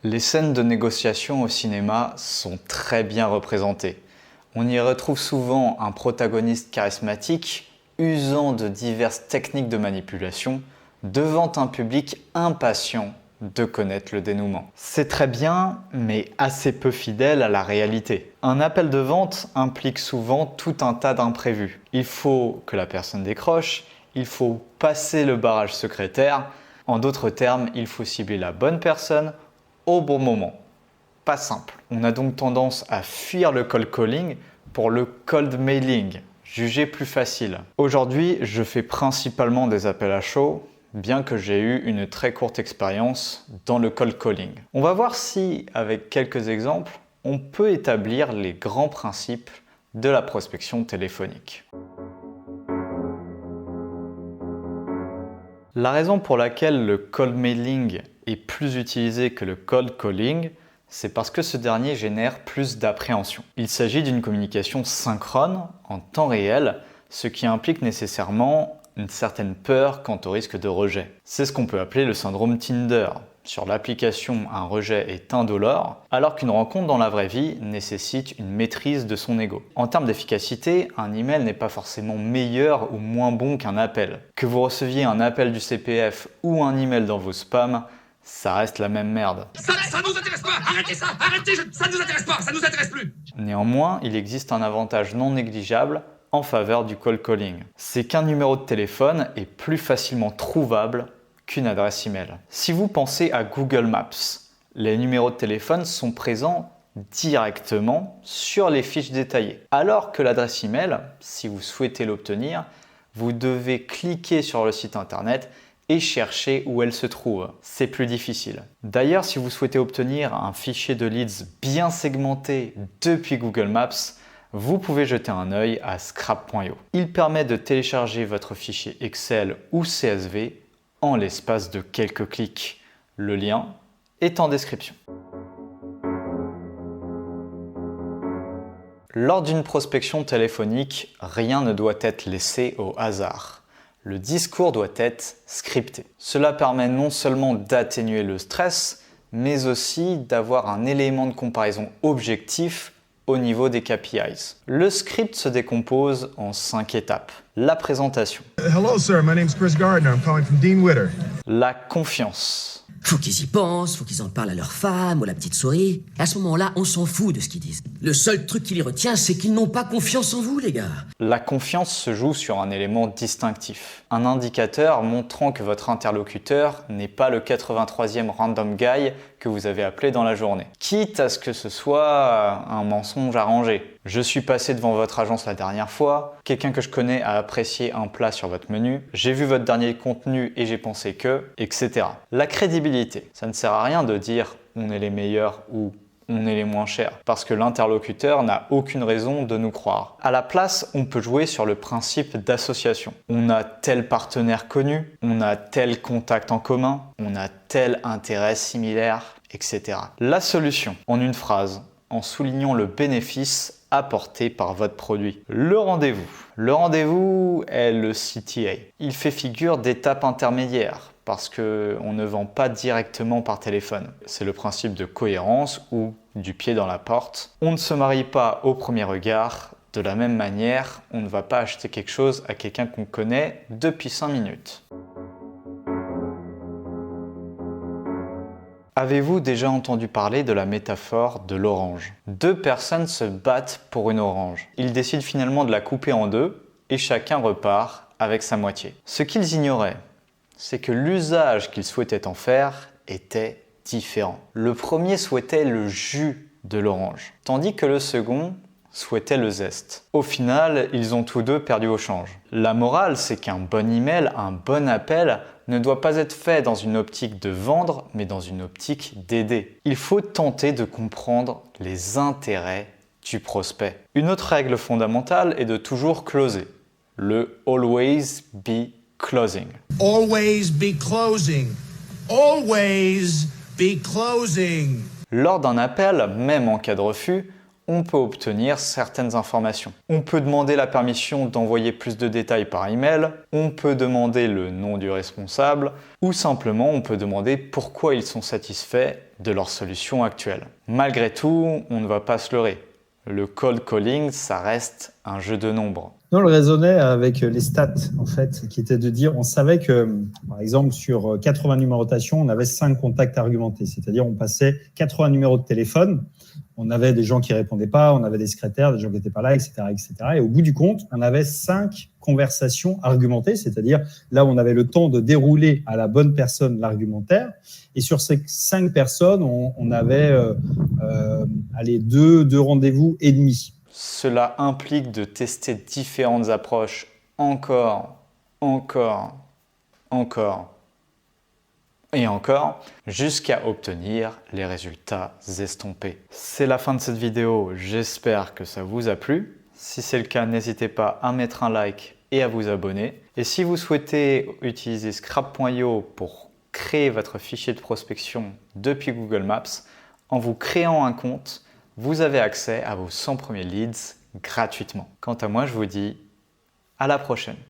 Les scènes de négociation au cinéma sont très bien représentées. On y retrouve souvent un protagoniste charismatique, usant de diverses techniques de manipulation, devant un public impatient de connaître le dénouement. C'est très bien, mais assez peu fidèle à la réalité. Un appel de vente implique souvent tout un tas d'imprévus. Il faut que la personne décroche, il faut passer le barrage secrétaire. En d'autres termes, il faut cibler la bonne personne au bon moment. Pas simple. On a donc tendance à fuir le cold calling pour le cold mailing, jugé plus facile. Aujourd'hui, je fais principalement des appels à chaud, bien que j'ai eu une très courte expérience dans le cold calling. On va voir si, avec quelques exemples, on peut établir les grands principes de la prospection téléphonique. La raison pour laquelle le cold mailing est plus utilisé que le cold calling, c'est parce que ce dernier génère plus d'appréhension. Il s'agit d'une communication synchrone en temps réel, ce qui implique nécessairement une certaine peur quant au risque de rejet. C'est ce qu'on peut appeler le syndrome Tinder. Sur l'application, un rejet est indolore, alors qu'une rencontre dans la vraie vie nécessite une maîtrise de son ego. En termes d'efficacité, un email n'est pas forcément meilleur ou moins bon qu'un appel. Que vous receviez un appel du CPF ou un email dans vos spams, ça reste la même merde. Ça nous intéresse pas. Arrêtez ça. Arrêtez, ça nous intéresse pas. Ça nous intéresse plus. Néanmoins, il existe un avantage non négligeable en faveur du cold calling. C'est qu'un numéro de téléphone est plus facilement trouvable qu'une adresse email. Si vous pensez à Google Maps, les numéros de téléphone sont présents directement sur les fiches détaillées. Alors que l'adresse email, si vous souhaitez l'obtenir, vous devez cliquer sur le site internet et chercher où elle se trouve. C'est plus difficile. D'ailleurs, si vous souhaitez obtenir un fichier de leads bien segmenté depuis Google Maps, vous pouvez jeter un œil à scrap.io. Il permet de télécharger votre fichier Excel ou CSV en l'espace de quelques clics. Le lien est en description. Lors d'une prospection téléphonique, rien ne doit être laissé au hasard. Le discours doit être scripté. Cela permet non seulement d'atténuer le stress, mais aussi d'avoir un élément de comparaison objectif au niveau des KPIs. Le script se décompose en 5 étapes. La présentation. Hello sir, my name's Chris Gardner. I'm calling from Dean Witter. La confiance. Faut qu'ils y pensent, faut qu'ils en parlent à leur femme ou à la petite souris. À ce moment-là, on s'en fout de ce qu'ils disent. Le seul truc qui les retient, c'est qu'ils n'ont pas confiance en vous, les gars. La confiance se joue sur un élément distinctif. Un indicateur montrant que votre interlocuteur n'est pas le 83e random guy que vous avez appelé dans la journée. Quitte à ce que ce soit un mensonge arrangé. Je suis passé devant votre agence la dernière fois, quelqu'un que je connais a apprécié un plat sur votre menu, j'ai vu votre dernier contenu et j'ai pensé que, etc. La crédibilité. Ça ne sert à rien de dire on est les meilleurs ou on est les moins chers, parce que l'interlocuteur n'a aucune raison de nous croire. À la place, on peut jouer sur le principe d'association. On a tel partenaire connu, on a tel contact en commun, on a tel intérêt similaire, etc. La solution, en une phrase, en soulignant le bénéfice apporté par votre produit. Le rendez-vous. Le rendez-vous est le CTA. Il fait figure d'étape intermédiaire parce qu'on ne vend pas directement par téléphone. C'est le principe de cohérence ou du pied dans la porte. On ne se marie pas au premier regard. De la même manière, on ne va pas acheter quelque chose à quelqu'un qu'on connaît depuis 5 minutes. Avez-vous déjà entendu parler de la métaphore de l'orange? 2 personnes se battent pour une orange. Ils décident finalement de la couper en 2 et chacun repart avec sa moitié. Ce qu'ils ignoraient, c'est que l'usage qu'ils souhaitaient en faire était différent. Le premier souhaitait le jus de l'orange, tandis que le second souhaitait le zeste. Au final, ils ont tous deux perdu au change. La morale, c'est qu'un bon email, un bon appel ne doit pas être fait dans une optique de vendre, mais dans une optique d'aider. Il faut tenter de comprendre les intérêts du prospect. Une autre règle fondamentale est de toujours closer. Le always be closing. Always be closing. Always be closing. Lors d'un appel, même en cas de refus, on peut obtenir certaines informations. On peut demander la permission d'envoyer plus de détails par email, on peut demander le nom du responsable, ou simplement on peut demander pourquoi ils sont satisfaits de leur solution actuelle. Malgré tout, on ne va pas se leurrer. Le cold calling, ça reste un jeu de nombres. Non, on le raisonnait avec les stats, en fait, qui étaient de dire, on savait que, par exemple, sur 80 numérotations, on avait 5 contacts argumentés. C'est-à-dire, on passait 80 numéros de téléphone, on avait des gens qui répondaient pas, on avait des secrétaires, des gens qui n'étaient pas là, etc., etc. Et au bout du compte, on avait 5 conversations argumentées, c'est-à-dire là où on avait le temps de dérouler à la bonne personne l'argumentaire. Et sur ces 5 personnes, on avait deux rendez-vous et demi. Cela implique de tester différentes approches encore et encore, jusqu'à obtenir les résultats estompés. C'est la fin de cette vidéo, j'espère que ça vous a plu. Si c'est le cas, n'hésitez pas à mettre un like et à vous abonner. Et si vous souhaitez utiliser Scrap.io pour créer votre fichier de prospection depuis Google Maps, en vous créant un compte, vous avez accès à vos 100 premiers leads gratuitement. Quant à moi, je vous dis à la prochaine.